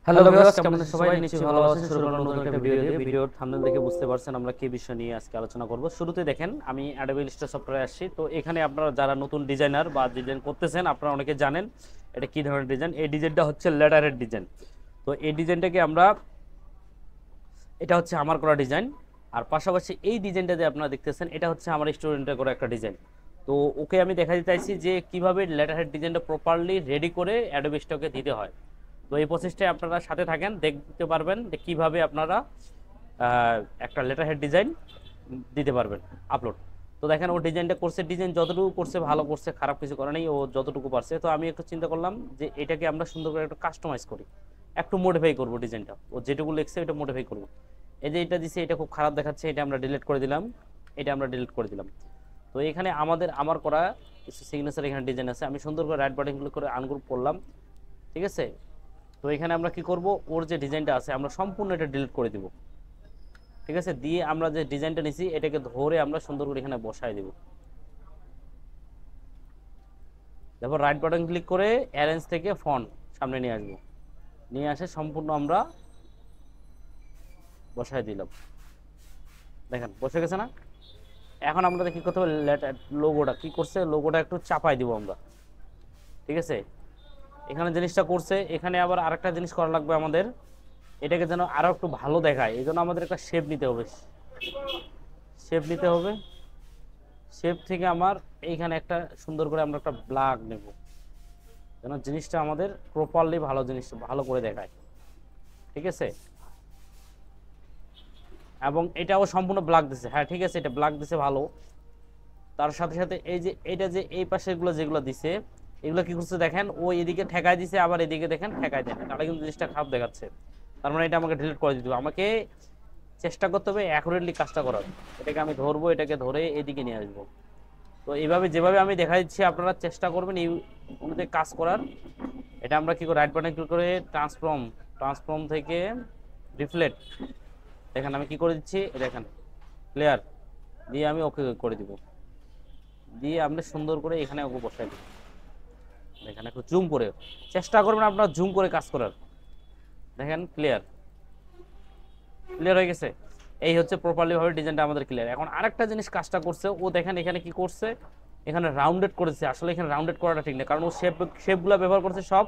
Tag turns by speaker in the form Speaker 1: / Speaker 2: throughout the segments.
Speaker 1: Hello viewers, কেমন আছেন সবাই? নিশ্চয়ই ভালো আছেন। শুরু করলাম নতুন একটা ভিডিও দিয়ে। ভিডিওর থাম্বনেল দেখে বুঝতে পারছেন আমরা কি বিষয় নিয়ে আজকে আলোচনা করব। শুরুতে দেখেন আমি অ্যাডোবি ইলাস্ট্রেটর সফটওয়্যারে আসছি। তো এখানে আপনারা যারা নতুন ডিজাইনার বা ডিজাইন করতেছেন, আপনারা অনেকে জানেন এটা কি ধরনের ডিজাইন। এই ডিজাইনটা হচ্ছে লেটারের ডিজাইন। তো এই ডিজাইনটাকে আমরা, এটা হচ্ছে আমার করা ডিজাইন। আর পাশাপাশি এই ডিজাইনটা যে আপনারা দেখতেছেন, এটা হচ্ছে আমার স্টুডেন্টের করা একটা ডিজাইন। তো ওকে আমি দেখাতে চাইছি যে কিভাবে লেটারের ডিজাইনটা প্রপারলি রেডি করে অ্যাডোবি স্টকে দিতে হয়। তো এই প্রসেসটাই আপনারা সাথে থাকেন, দেখতে পারবেন যে কীভাবে আপনারা একটা লেটার হেড ডিজাইন দিতে পারবেন আপলোড। তো দেখেন ও ডিজাইনটা করছে, ডিজাইন যতটুকু করছে ভালো করছে, খারাপ কিছু করে নেই, ও যতটুকু পারছে। তো আমি একটু চিন্তা করলাম যে এটাকে আমরা সুন্দর করে একটু কাস্টমাইজ করি, একটু মডিফাই করবো ডিজাইনটা। ও যেটুকু লিখছে এটা মডিফাই করবো। এই যে এটা দিছে, এটা খুব খারাপ দেখাচ্ছে, এটা আমরা ডিলিট করে দিলাম, এটা আমরা ডিলিট করে দিলাম। তো এখানে আমার করা কিছু সিগনেচার এখানে ডিজাইন আছে, আমি সুন্দর করে রাইট বাটন ক্লিক করে আনগ্রুপ করলাম। ঠিক আছে, তো এখানে আমরা কি করব, ওর যে ডিজাইনটা আছে আমরা সম্পূর্ণ এটা ডিলিট করে দিব। ঠিক আছে, দিয়ে আমরা যে ডিজাইনটা নিছি এটাকে ধরে আমরা সুন্দর করে এখানে বসায় দিব। তারপর রাইট বাটন ক্লিক করে অ্যারেঞ্জ থেকে ফন্ট সামনে নিয়ে আসবো, নিয়ে আসে সম্পূর্ণ আমরা বসায় দিলাম। দেখেন বসে গেছে না? এখন আমাদের কি করতে হবে, লোগোটা কি করছে, লোগোটা একটু চাপাই দিব আমরা। ঠিক আছে, এখানে জিনিসটা করছে, এখানে আবার আরেকটা জিনিস করা লাগবে আমাদের, এটাকে যেন আরো একটু ভালো দেখায়। এই জন্য আমাদের একটা শেপ নিতে হবে, শেপ নিতে হবে। শেপ থেকে আমার এইখানে একটা সুন্দর করে আমরা একটা ব্লাগ নেব, যেন জিনিসটা আমাদের প্রপারলি ভালো জিনিস ভালো করে দেখায়। ঠিক আছে, এবং এটাও সম্পূর্ণ ব্লাগ দিছে। হ্যাঁ ঠিক আছে, এটা ব্লাগ দিছে ভালো। তার সাথে সাথে এই যে এটা যে এই পাশের গুলো যেগুলো দিছে, এগুলো কি করছে দেখেন, ও এদিকে ঠেকায় দিছে, আবার এদিকে দেখেন ঠেকায় দেন, তাহলে কিন্তু জিনিসটা খারাপ দেখাচ্ছে। তার মানে এটা আমাকে ডিলিট করে দিতে হবে। আমাকে চেষ্টা করতে হবে অ্যাকুরেটলি কাজটা করার। এটাকে আমি ধরবো, এটাকে ধরে এদিকে নিয়ে আসবো। তো এইভাবে যেভাবে আমি দেখা দিচ্ছি আপনারা চেষ্টা করবেন এই অনুযায়ী কাজ করার। এটা আমরা কি করে, রাইট বাটন ক্লিক করে ট্রান্সফর্ম, ট্রান্সফর্ম থেকে রিফ্লেক্ট, দেখেন আমি কি করে দিচ্ছি, দেখেন ক্লিয়ার, দিয়ে আমি ওকে করে দিব, দিয়ে আপনি সুন্দর করে এখানে ওকে বসাই দিব। দেখেন একটু জুম করে চেষ্টা করবেন আপনারা জুম করে কাজ করার। দেখেন ক্লিয়ার, ক্লিয়ার হয়ে গেছে। এই হচ্ছে প্রপারলি ভাবে ডিজাইনটা আমাদের ক্লিয়ার। এখন আরেকটা জিনিস কাজটা করছে ও, দেখেন এখানে কি করছে, এখানে রাউন্ডেড করেছে। আসলে এখানে রাউন্ডেড করাটা ঠিক না, কারণ ও শেপগুলো ব্যবহার করছে সব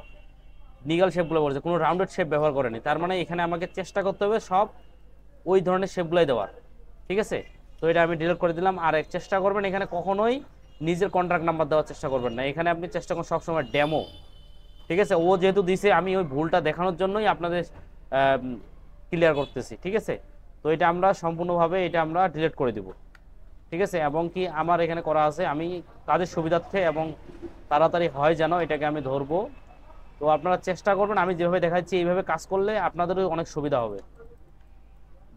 Speaker 1: নিগল শেপগুলো করেছে, কোনো রাউন্ডেড শেপ ব্যবহার করেনি। তার মানে এখানে আমাকে চেষ্টা করতে হবে সব ওই ধরনের শেপগুলাই দেওয়ার। ঠিক আছে, তো এটা আমি ডিলিট করে দিলাম। আর এক চেষ্টা করবেন এখানে কখনোই নিজের কন্ট্রাক্ট নাম্বার দেওয়ার চেষ্টা করবেন না, এখানে আপনি চেষ্টা করুন সবসময় ডেমো। ঠিক আছে, ও যেহেতু দিছে আমি ওই ভুলটা দেখানোর জন্যই আপনাদের ক্লিয়ার করতেছি। ঠিক আছে, তো এটা আমরা সম্পূর্ণভাবে এটা আমরা ডিলিট করে দিব। ঠিক আছে, এবং কি আমার এখানে করা আছে, আমি কাজের সুবিধার্থে এবং তাড়াতাড়ি হয় যেন এটাকে আমি ধরবো। তো আপনারা চেষ্টা করবেন আমি যেভাবে দেখাচ্ছি এইভাবে কাজ করলে আপনাদেরও অনেক সুবিধা হবে।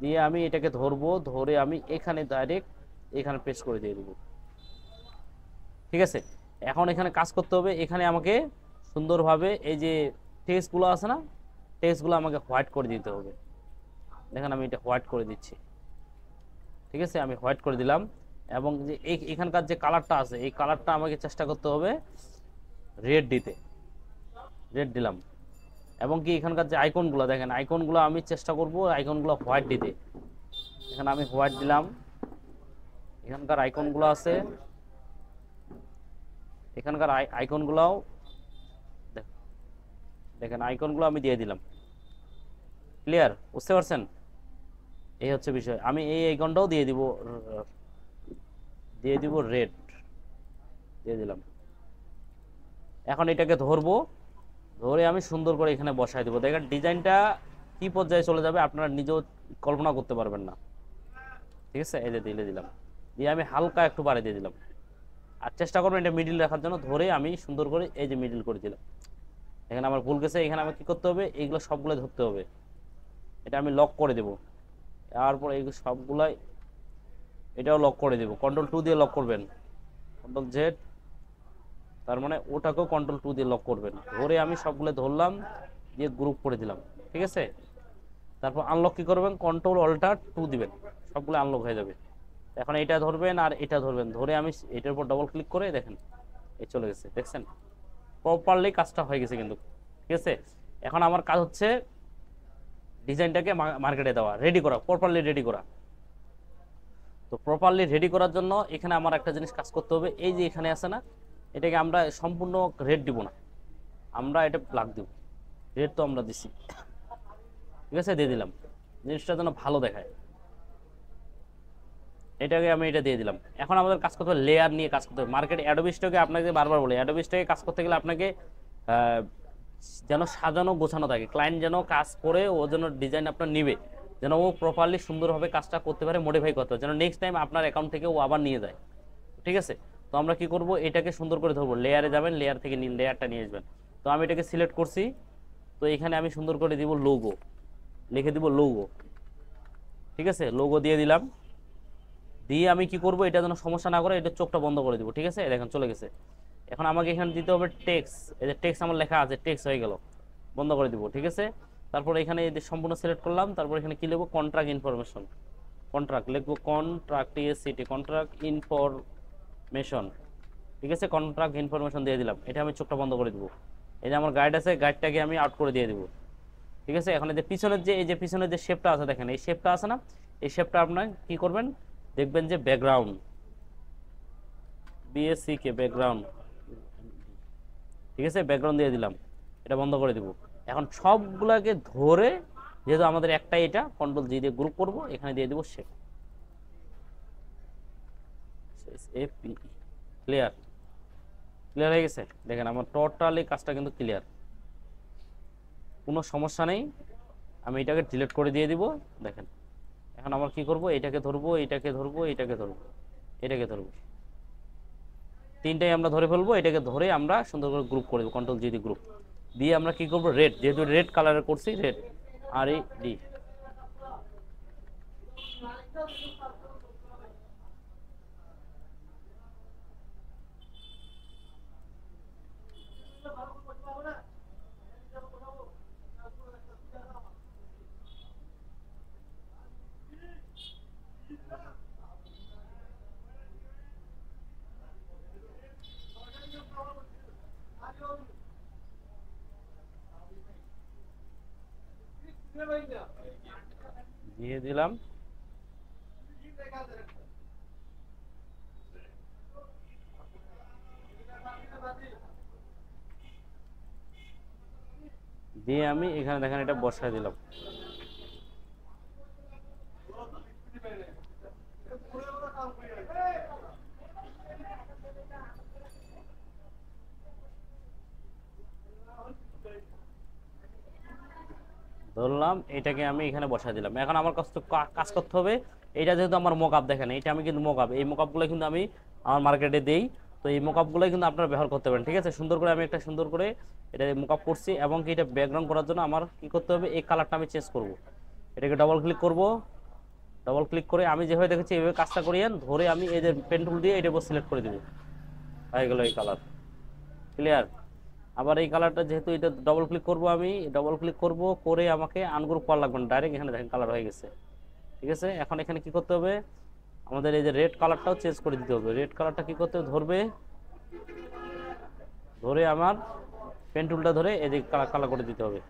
Speaker 1: দিয়ে আমি এটাকে ধরবো, ধরে আমি এখানে ডাইরেক্ট এখানে প্রেস করে দিয়ে দেবো। ঠিক আছে, এখন এখানে কাজ করতে হবে, এখানে আমাকে সুন্দরভাবে এই যে টেক্সটগুলো আছে না, টেক্সটগুলো আমাকে হোয়াইট করে দিতে হবে। দেখেন আমি এটা হোয়াইট করে দিচ্ছি। ঠিক আছে, আমি হোয়াইট করে দিলাম। এবং যে এখানকার যে কালারটা আছে এই কালারটা আমাকে চেষ্টা করতে হবে রেড দিতে, রেড দিলাম। এবং কি এখানকার যে আইকনগুলো দেখেন, আইকনগুলো আমি চেষ্টা করব আইকনগুলো হোয়াইট দিতে। এখানে আমি হোয়াইট দিলাম। এখানকার আইকনগুলো আছে, এখানকার আইকনগুলোও দেখেন, আইকনগুলো আমি দিয়ে দিলাম। ক্লিয়ার, বুঝতে পারছেন? এই হচ্ছে বিষয়। আমি এই আইকনটাও দিয়ে দিব, দিয়ে দিব রেড, দিয়ে দিলাম। এখন এটাকে ধরবো, ধরে আমি সুন্দর করে এখানে বসাই দেবো। দেখেন ডিজাইনটা কি পর্যায়ে চলে যাবে আপনারা নিজেও কল্পনা করতে পারবেন না। ঠিক আছে, এই যে দিলে দিলাম, দিয়ে আমি হালকা একটু বাড়িয়ে দিয়ে দিলাম। আর চেষ্টা করবেন এটা মিডিল রাখার জন্য, ধরে আমি সুন্দর করে এই যে মিডিল করে দিলাম। এখানে আমার ভুল গেছে, এখানে আমার কি করতে হবে, এইগুলো সবগুলো ধরতে হবে। এটা আমি লক করে দেবো। তারপর এইগুলো সবগুলাই এটাও লক করে দেবো, কন্ট্রোল 2 দিয়ে লক করবেন, কন্ট্রোল Z। তার মানে ওটাকেও কন্ট্রোল 2 দিয়ে লক করবেন। ধরে আমি সবগুলো ধরলাম, দিয়ে গ্রুপ করে দিলাম। ঠিক আছে, তারপর আনলক কি করবেন, কন্ট্রোল-Alt-2 দিবেন, সবগুলো আনলক হয়ে যাবে। এখন এটা ধরবেন আর এটা ধরবেন, ধরে আমি এটার উপর ডবল ক্লিক করে দেখেন এই চলে গেছে। দেখছেন প্রপারলি কাজটা হয়ে গেছে কিন্তু। ঠিক আছে, এখন আমার কাজ হচ্ছে ডিজাইনটাকে মার্কেটে দেওয়া, রেডি করা, প্রপারলি রেডি করা। তো প্রপারলি রেডি করার জন্য এখানে আমার একটা জিনিস কাজ করতে হবে, এই যে এখানে আছে না, এটাকে আমরা সম্পূর্ণ রেড দিব না, আমরা এটা ব্ল্যাক দিব। রেড তো আমরা দিছি, ঠিক আছে, দিয়ে দিলাম, জিনিসটা যেন ভালো দেখায়। এটাকে আমি এটা দিয়ে দিলাম। এখন আমাদের কাজ করতে হবে লেয়ার নিয়ে কাজ করতে হবে। মার্কেট অ্যাডোবি স্টকে আপনাকে বারবার বলি, অ্যাডোবি স্টকে কাজ করতে গেলে আপনাকে যেন সাজানো গোছানো থাকে, ক্লায়েন্ট যেন কাজ করে ও যেন ডিজাইন আপনার নিবে, যেন ও প্রপারলি সুন্দরভাবে কাজটা করতে পারে, মডিফাই করতে পারে, যেন নেক্সট টাইম আপনার অ্যাকাউন্ট থেকে ও আবার নিয়ে যায়। ঠিক আছে, তো আমরা কি করব, এটাকে সুন্দর করে ধরবো, লেয়ারে যাবেন, লেয়ার থেকে লেয়ারটা নিয়ে আসবেন। তো আমি এটাকে সিলেক্ট করছি, তো এখানে আমি সুন্দর করে দিব লোগো, লিখে দিব লোগো। ঠিক আছে, লোগো দিয়ে দিলাম। দিয়ে আমি কি করব, এটা যেন সমস্যা না করে এটা চোখটা বন্ধ করে দিব। ঠিক আছে, দেখেন চলে গেছে। এখন আমাকে এখানে দিতে হবে টেক্স, এই যে টেক্স আমার লেখা আছে, টেক্স হয়ে গেল, বন্ধ করে দিব। ঠিক আছে, তারপর এখানে এই যে সম্পূর্ণ সিলেক্ট করলাম, তারপর এখানে কি লিখবো, কন্ট্রাক্ট ইনফরমেশন, কন্ট্রাক্ট লিখবো, কন্ট্রাক্ট টিএসসিটি, কন্ট্রাক্ট ইনফরমেশন। ঠিক আছে, কন্ট্রাক্ট ইনফরমেশন দিয়ে দিলাম। এটা আমি চোখটা বন্ধ করে দিব। এই যে আমার গাইড আছে, গাইডটাকে আমি আউট করে দিয়ে দিব। ঠিক আছে, এখন এই যে পিছনের যে এই যে পিছনের যে শেপটা আছে দেখেন, এই শেপটা আছে না, এই শেপটা আপনার কি করবেন, দেখবেন যে ব্যাকগ্রাউন্ড, বিএসসি ব্যাকগ্রাউন্ড। ঠিক আছে, ব্যাকগ্রাউন্ড দিয়ে দিলাম, এটা বন্ধ করে দিব। এখন সবগুলাকে ধরে, যেহেতু আমাদের একটাই, এটা কন্ট্রোল জি দিয়ে গ্রুপ করব, এখানে দিয়ে দিব শেপ, ক্লিয়ার। ক্লিয়ার হয়ে গেছে, দেখেন আমার টোটালি কাজটা কিন্তু ক্লিয়ার, কোনো সমস্যা নেই। আমি এটাকে ডিলিট করে দিয়ে দিব। দেখেন এখন আমার কি করব, এটাকে ধরবো, এটাকে ধরবো, এটাকে ধরবো, এটাকে ধরবো, তিনটাই আমরা ধরে ফেলবো। এটাকে ধরে আমরা সুন্দর করে গ্রুপ করে দেবো, কন্ট্রোল জি দিয়ে গ্রুপ দিয়ে আমরা কি করব, রেড, যেহেতু রেড কালারের করছি, রেড RED দিয়ে দিলাম। দিয়ে আমি এখানে দেখেন এটা বসায় দিলাম। ধরলাম, এটাকে আমি এখানে বসায় দিলাম। এখন আমার কাজ করতে হবে, এটা যেহেতু আমার মকআপ, দেখেন এটা আমি কিন্তু মকআপ, এই মকআপগুলো কিন্তু আমি আমার মার্কেটে দেই। তো এই মকআপগুলো কিন্তু আপনারা ব্যবহার করতে পারেন। ঠিক আছে, সুন্দর করে আমি একটা সুন্দর করে এটা মকআপ করছি, এবং কি এটা ব্যাকগ্রাউন্ড করার জন্য আমার কি করতে হবে, এই কালারটা আমি চেঞ্জ করব। এটাকে ডবল ক্লিক করব, ডবল ক্লিক করে আমি যেভাবে দেখেছি এইভাবে কাজটা করিয়েন, ধরে আমি এই যে পেন টুল দিয়ে এটা সিলেক্ট করে দিব, হয়ে গেল এই কালার, ক্লিয়ার। আবার এই কালারটা যেহেতু এটা ডবল ক্লিক করব, আমি ডবল ক্লিক করব করে আমাকে আনগ্রুপ করা লাগবে না, ডাইরেক্ট এখানে দেখেন কালার হয়ে গেছে। ঠিক আছে, এখন এখানে কি করতে হবে, আমাদের এই যে রেড কালারটাও চেঞ্জ করে দিতে হবে। রেড কালারটা কি করতে হবে, ধরবে, ধরে আমার পেন টুলটা ধরে এই যে কালার কালার করে দিতে হবে।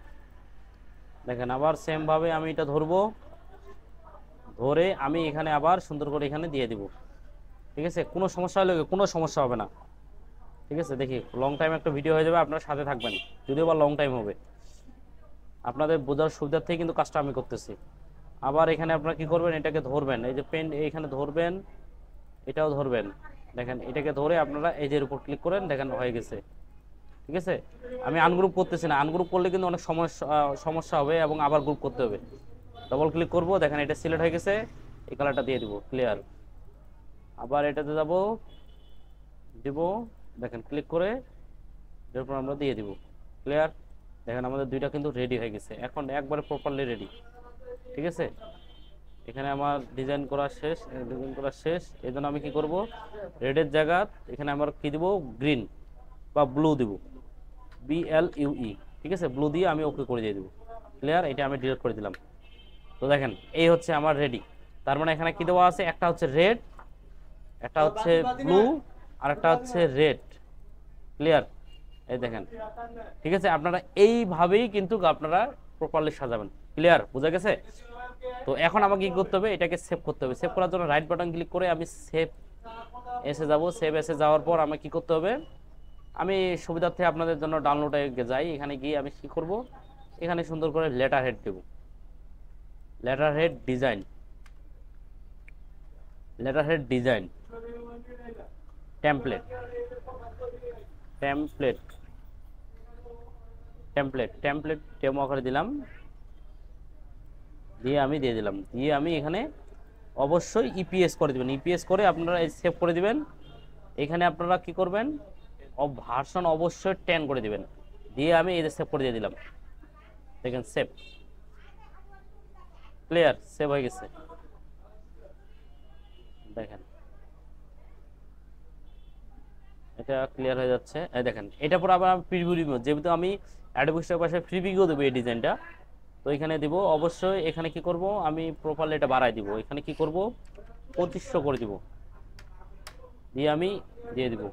Speaker 1: দেখেন আবার সেম ভাবে আমি এটা ধরবো, ধরে আমি এখানে আবার সুন্দর করে এখানে দিয়ে দিব। ঠিক আছে, কোনো সমস্যা হলে কোনো সমস্যা হবে না। ঠিক আছে, দেখি লং টাইম একটা ভিডিও হয়ে যাবে, আপনার সাথে থাকবেন, যদিও বা লং টাইম হবে, আপনাদের বোঝার সুবিধার্থেই কিন্তু কাজটা আমি করতেছি। আবার এখানে আপনারা কি করবেন, এটাকে ধরবেন, এই যে পেন এইখানে ধরবেন, এটাও ধরবেন। দেখেন এটাকে ধরে আপনারা এই যে উপর ক্লিক করেন, দেখেন হয়ে গেছে। ঠিক আছে, আমি আনগ্রুপ করতেছি না, আনগ্রুপ করলে কিন্তু অনেক সমস্যা হবে এবং আবার গ্রুপ করতে হবে। ডবল ক্লিক করব, দেখেন এটা সিলেক্ট হয়ে গেছে, এই কালারটা দিয়ে দিব, ক্লিয়ার। আবার এটাতে যাব, দিব, দেখেন ক্লিক করে এরপর আমরা দিয়ে দিব, ক্লিয়ার। দেখেন আমাদের দুইটা কিন্তু রেডি হয়ে গেছে, এখন একবারে প্রপারলি রেডি। ঠিক আছে, এখানে আমার ডিজাইন করা শেষ, ডিজাইন করা শেষ। এই জন্য আমি কি করব, রেডের জায়গা এখানে আমার কি দিব, গ্রিন বা ব্লু দিব, BLUE। ঠিক আছে, ব্লু দিয়ে আমি ওকে করে দিয়ে দেবো, ক্লিয়ার। এটা আমি ডিলিট করে দিলাম। তো দেখেন এই হচ্ছে আমার রেডি। তার মানে এখানে কি দেওয়া আছে, একটা হচ্ছে রেড, একটা হচ্ছে ব্লু, আর একটা হচ্ছে রেড, ক্লিয়ার। এই দেখেন, ঠিক আছে, আপনারা এইভাবেই কিন্তু আপনারা প্রপারলি সাজাবেন। ক্লিয়ার, বোঝা গেছে? তো এখন আমাকে কি করতে হবে, এটাকে সেভ করতে হবে। সেভ করার জন্য রাইট বাটন ক্লিক করে আমি সেভ এসে যাব। সেভ এসে যাওয়ার পর আমাকে কি করতে হবে, আমি সুবিধার্থে আপনাদের জন্য ডাউনলোডে যাই। এখানে গিয়ে আমি কি করব, এখানে সুন্দর করে লেটার হেড দেব, letter head design, letter head design, template, template, template, template demo আকারে দিলাম, দিয়ে আমি দিয়ে দিলাম। দিয়ে আমি এখানে অবশ্যই ইপিএস করে দিবেন। ইপিএস করে আপনারা সেভ করে দিবেন। এখানে আপনারা কি করবেন, ভার্সন অবশ্যই 10 করে দিবেন। দিয়ে আমি এই সেভ করে দিয়ে দিলাম, দেখেন সেভ, ক্লিয়ার, সেভ হয়ে গেছে। দেখেন এটা ক্লিয়ার হয়ে যাচ্ছে। এই দেখেন এটা পরে আবার প্রিভিউ দিব, যেহেতু আমি অ্যাডোবি স্টক পাশে প্রিভিউ দেবো এই ডিজাইনটা, তো এখানে দিব অবশ্যই। এখানে কি করব, আমি প্রোফাইল এটা বাড়াই দিব। এখানে কি করব, 2500 করে দিব, দিয়ে আমি দিয়ে দিব।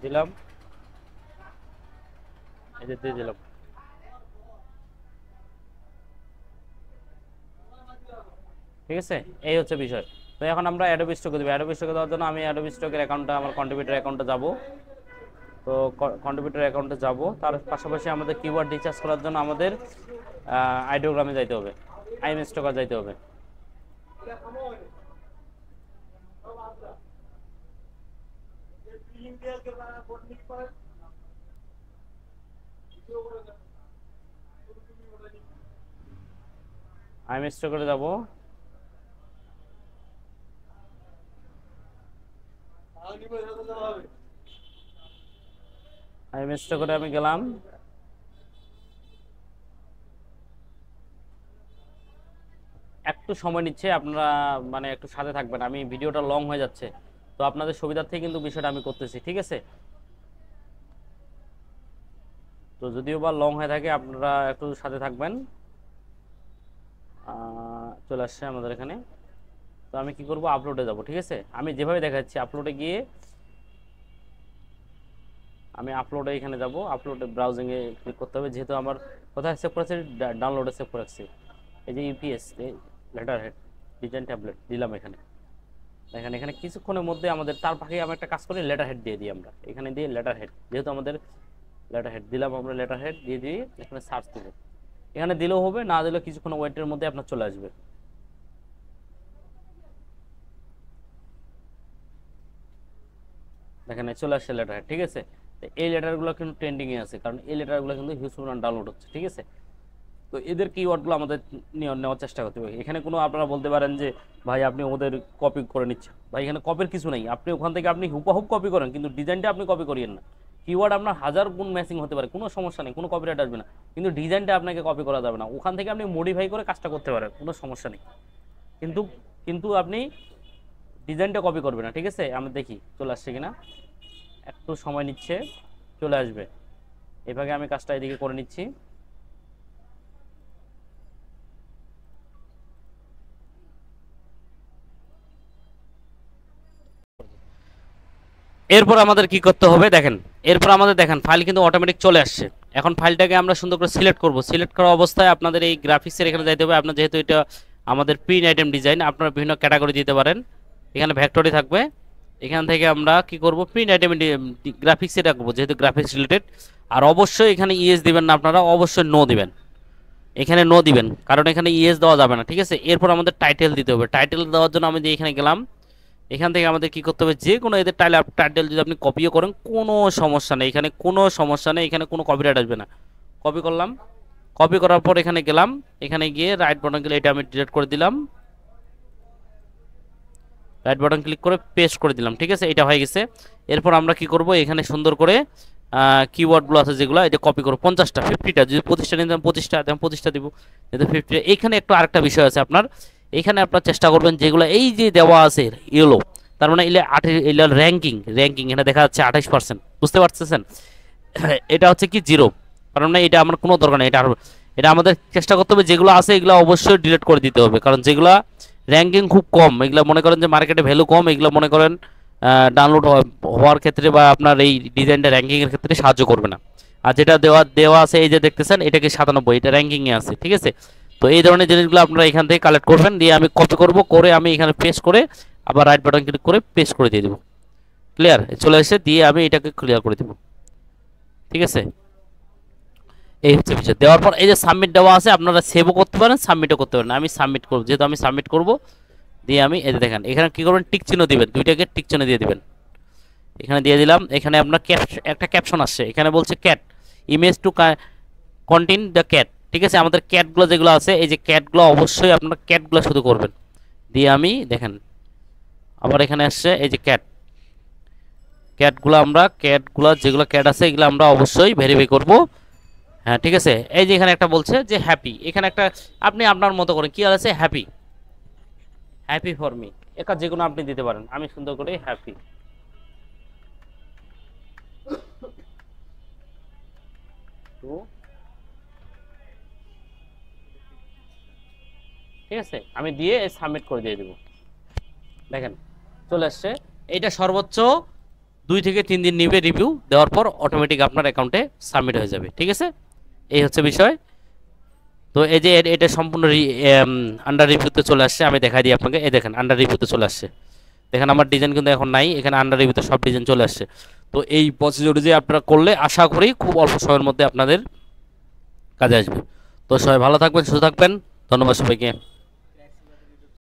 Speaker 1: দিলাম, এই যে দিয়ে দিলাম। ঠিক আছে, এই হচ্ছে বিষয়। তো এখন আমরা অ্যাডোবি স্টকে দেবো। অ্যাডোবি স্টকে দেওয়ার জন্য আমি অ্যাডোবি স্টকের অ্যাকাউন্টটা, আমার কন্ট্রিবিউটর অ্যাকাউন্টে যাব। তো কন্ট্রিবিউটর অ্যাকাউন্টে যাব, তার পাশাপাশি আমাদের কিওয়ার্ড রিচার্জ করার জন্য আমাদের আইডিওগ্রামে যাইতে হবে, আইএম স্টকে যাইতে হবে। আইএম স্টকে যাব, আইএম স্টকে আমি গেলাম। একটু সময় নিচ্ছে, আপনারা মানে একটু সাথে থাকবেন, আমি ভিডিওটা লং হয়ে যাচ্ছে, তো আপনাদের সুবিধার্থে কিন্তু বিষয়টা আমি করতেছি, ঠিক আছে? তো যদিও বা লং হয়ে থাকে, আপনারা একটু সাথে থাকবেন। চলে আসছে আমাদের এখানে। তো আমি কি করব, আপলোডে যাব, ঠিক আছে? আমি যেভাবে দেখাচ্ছি আপলোডে গিয়ে আমি আপলোডে এখানে যাব। আপলোডে ব্রাউজিংয়ে ক্লিক করতে হবে, যেহেতু আমার কোথায় সেভ করেছে, ডাউনলোডে সেভ করেছি। এই যে UPS letter head design tablet দিলাম এখানে। দেখেন এখানে কিছুক্ষণের মধ্যে আমাদের, তার পাশে আমি একটা কাজ করি, লেটার হেড দিয়ে দিই আমরা এখানে, দিয়ে লেটার হেড, যেহেতু আমাদের লেটার হেড দিলাম, আমরা লেটার হেড দিয়ে দিই। এখানে সার্চ দেব, এখানে দিলেও হবে, না দিলেও কিছুক্ষণ ওয়েটের মধ্যে আপনার চলে আসবে। দেখেন চলে আসছে লেটার হেড, ঠিক আছে? এই লেটারগুলো কিন্তু ট্রেন্ডিংয়ে আছে, কারণ এই লেটারগুলো কিন্তু হিউজ পরিমাণ ডাউনলোড হচ্ছে, ঠিক আছে? তো এদের কিওয়ার্ডগুলো আমাদের নেওয়ার চেষ্টা করতে হবে। এখানে কোনো আপনারা বলতে পারেন যে ভাই আপনি ওদের কপি করে নিচ্ছেন, ভাই এখানে কপির কিছু নেই। আপনি ওখান থেকে আপনি হুবহু কপি করেন, কিন্তু ডিজাইনটা আপনি কপি করিয়েন না। কিওয়ার্ড আপনার 1000 গুণ ম্যাচিং হতে পারে, কোনো সমস্যা নেই, কোনো কপিরাইট আসবে না, কিন্তু ডিজাইনটা আপনাকে কপি করা যাবে না। ওখান থেকে আপনি মডিফাই করে কাজটা করতে পারেন, কোনো সমস্যা নেই, কিন্তু কিন্তু আপনি ডিজাইনটা কপি করবে না, ঠিক আছে? আমি দেখি চলে আসছে কিনা, একটু সময় নিচ্ছে, চলে আসবে। এভাবে আমি কাজটা এদিকে করে নিচ্ছি। এরপর আমাদের কি করতে হবে দেখেন, এরপর আমাদের দেখেন ফাইল কিন্তু অটোমেটিক চলে আসছে। এখন ফাইলটাকে আমরা সুন্দর করে সিলেক্ট করব। সিলেক্ট করা অবস্থায় আপনাদের এই গ্রাফিক্সের এখানে যাইতে হবে। আপনার যেহেতু এটা আমাদের প্রিন্ট আইটেম ডিজাইন, আপনারা বিভিন্ন ক্যাটাগরি দিতে পারেন, এখানে ভেক্টরি থাকবে। এখান থেকে আমরা কি করব, প্রিন্ট আইটেম গ্রাফিক্সে রাখবো, যেহেতু গ্রাফিক্স রিলেটেড। আর অবশ্যই এখানে ইএস দিবেন না, আপনারা অবশ্যই নো দিবেন, এখানে নো দিবেন, কারণ এখানে ইএস দেওয়া যাবে না, ঠিক আছে? এরপর আমাদের টাইটেল দিতে হবে। টাইটেল দেওয়ার জন্য আমি যে এখানে গেলাম, এখান থেকে আমাদের কি করতে হবে, যে কোনো এদের টাইটেল যদি আপনি কপিও করেন কোনো সমস্যা নেই, এখানে কোনো সমস্যা নেই, এখানে কোনো কপিরাইট আসবে না। কপি করলাম, কপি করার পর এখানে গেলাম, এখানে গিয়ে রাইট বাটন গেলে এটা আমি ডিলিট করে দিলাম, রাইট বাটন ক্লিক করে পেস্ট করে দিলাম, ঠিক আছে? এটা হয়ে গেছে। এরপর আমরা কি করব, এখানে সুন্দর করে কিওয়ার্ডগুলো আছে যেগুলো, এটা কপি করব 50টা, 50টা, যদি 25টা নিতাম 25টা, আমি 25টা দিব, যেহেতু 50। এইখানে একটু আরেকটা বিষয় আছে আপনার, এখানে আপনার চেষ্টা করবেন যেগুলো এই যে দেওয়া আছে ইয়েলো, তার মানে এলে র্যাঙ্কিং এখানে দেখা যাচ্ছে 28%, বুঝতে পারতেছেন? এটা হচ্ছে কি 0, কারণ না এটা আমার কোনো দরকার নেই। এটা আমাদের চেষ্টা করতে হবে যেগুলো আছে এগুলো অবশ্যই ডিলিট করে দিতে হবে, কারণ যেগুলো র্যাঙ্কিং খুব কম, এগুলো মনে করেন যে মার্কেটে ভ্যালু কম, এগুলো মনে করেন ডাউনলোড হওয়ার ক্ষেত্রে বা আপনার এই ডিজাইনটা র্যাঙ্কিংয়ের ক্ষেত্রে সাহায্য করবে না। আর যেটা দেওয়া দেওয়া আছে এই যে দেখতেছেন এটাকে 97, এটা র্যাঙ্কিংয়ে আছে, ঠিক আছে। তো এই ধরনের জিনিসগুলো আপনারা এখান থেকে কালেক্ট করবেন, দিয়ে আমি কপি করব, করে আমি এখানে পেস্ট করে আবার রাইট বাটন ক্লিক করে পেস্ট করে দিয়ে দেবো। ক্লিয়ার, চলে এসে দিয়ে আমি এটাকে ক্লিয়ার করে দেবো, ঠিক আছে। এই হচ্ছে বিষয়। দেওয়ার পর এই যে সাবমিট দেওয়া আছে, আপনারা সেভও করতে পারেন, সাবমিটও করতে পারেন। আমি সাবমিট করব, যেহেতু আমি সাবমিট করব, দিয়ে আমি এই যে দেখেন এখানে কী করবেন, টিক চিহ্ন দিবেন, দুইটাকে টিক চিহ্ন দিয়ে দিবেন। এখানে দিয়ে দিলাম, এখানে আপনার একটা ক্যাপশন আসছে, এখানে বলছে cat image to contain the cat, ঠিক আছে। আমাদের ক্যাটগুলো যেগুলো আছে, এই যে ক্যাটগুলো অবশ্যই আপনারা ক্যাটগুলো শুধু করবেন। দিয়ে আমি দেখেন আবার এখানে আসছে এই যে ক্যাটগুলো যেগুলো ক্যাট আছে এগুলো আমরা অবশ্যই ভেরিফাই করব। হ্যাঁ, ঠিক আছে। এই যে এখানে একটা বলছে যে হ্যাপি, এখানে একটা আপনি আপনার মতো করেন কি আছে, হ্যাপি, হ্যাপি ফর মি, এটা যে কোনো আপনি দিতে পারেন। আমি সুন্দর করে হ্যাপি, ঠিক আছে। আমি দিয়ে সাবমিট করে দিয়ে দেবো, দেখেন চলে আসছে। এইটা সর্বোচ্চ 2 থেকে 3 দিন নিবে রিভিউ দেওয়ার পর, অটোমেটিক আপনার অ্যাকাউন্টে সাবমিট হয়ে যাবে, ঠিক আছে। এই হচ্ছে বিষয়। তো এই যে এটা সম্পূর্ণ আন্ডার রিভিউতে চলে আসছে, আমি দেখাই দিই আপনাকে। এই দেখেন আন্ডার রিভিউতে চলে আসছে, দেখেন আমার ডিজাইন কিন্তু এখন নাই, এখানে আন্ডার রিভিউতে সব ডিজাইন চলে আসছে। তো এই প্রসিডিউর যে আপনারা করলে আশা করি খুব অল্প সময়ের মধ্যে আপনাদের কাজে আসবে। তো সবাই ভালো থাকবেন, সুস্থ থাকবেন, ধন্যবাদ সবাইকে।